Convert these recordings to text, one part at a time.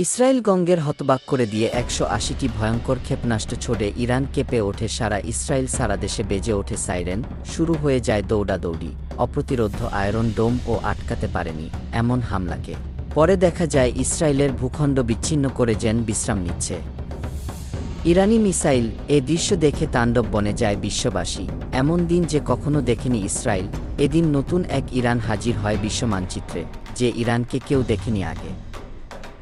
Israel গঙ্গের হতবাক করে দিয়ে ১৮০টি ভয়ঙ্কর ক্ষেপণাস্ত্র ছোড়ে ইরান কেঁপে ওঠে সারা ইসরায়েল, সারা দেশে বেজে ওঠে সাইরেন, শুরু হয়ে যায় দৌড়াদৌড়ি। অপ্রতিরোধ আয়রন ডোম ও আটকাতে পারেনি এমন হামলাকে। পরে দেখা যায় ইসরায়েলের ভূখণ্ড বিচ্ছিন্ন করে যেন বিশ্রাম নিচ্ছে ইরানি মিসাইল। এ দৃশ্য দেখে তাণ্ডব বনে যায় বিশ্ববাসী। এমন দিন যে কখনো দেখেনি ইসরায়েল। এদিন নতুন এক ইরান হাজির হয় বিশ্বমানচিত্রে, যে ইরানকে কেউ দেখেনি আগে।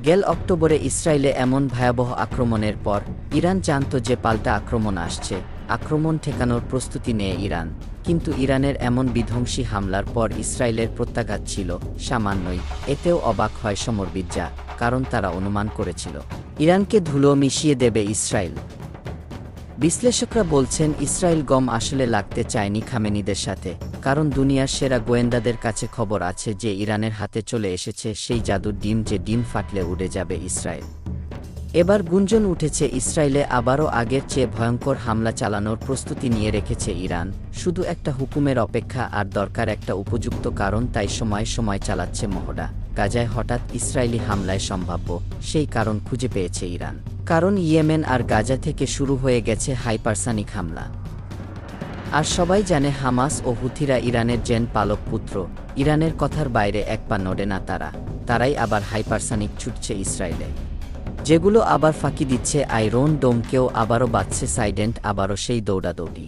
গেল অক্টোবরে ইসরায়েলে এমন ভয়াবহ আক্রমণের পর ইরান জানত যে পাল্টা আক্রমণ আসছে। আক্রমণ ঠেকানোর প্রস্তুতি নেয় ইরান, কিন্তু ইরানের এমন বিধ্বংসী হামলার পর ইসরায়েলের প্রত্যাঘাত ছিল সামান্যই। এতেও অবাক হয় সমরবিদরা, কারণ তারা অনুমান করেছিল ইরানকে ধুলো মিশিয়ে দেবে ইসরায়েল। বিশ্লেষকরা বলছেন ইসরায়েল গম আসলে লাগতে চায়নি খামেনিদের সাথে, কারণ দুনিয়ার সেরা গোয়েন্দাদের কাছে খবর আছে যে ইরানের হাতে চলে এসেছে সেই জাদুর ডিম, যে ডিম ফাটলে উড়ে যাবে ইসরায়েল। এবার গুঞ্জন উঠেছে ইসরায়েলে আবারও আগের চেয়ে ভয়ঙ্কর হামলা চালানোর প্রস্তুতি নিয়ে রেখেছে ইরান। শুধু একটা হুকুমের অপেক্ষা, আর দরকার একটা উপযুক্ত কারণ। তাই সময় সময় চালাচ্ছে মহড়া। গাজায় হঠাৎ ইসরায়েলি হামলায় সম্ভাব্য সেই কারণ খুঁজে পেয়েছে ইরান, কারণ ইয়েমেন আর গাজা থেকে শুরু হয়ে গেছে হাইপারসনিক হামলা। আর সবাই জানে হামাস ও হুথিরা ইরানের জেন পালক পুত্র। ইরানের কথার বাইরে এক পা নড়ে না তারাই আবার হাইপারসনিক ছুটছে ইসরায়েলে, যেগুলো আবার ফাঁকি দিচ্ছে আয়রন ডোমকেও, আবারও বাঁচছে সাইডেন্ট, আবারও সেই দৌড়াদৌড়ি।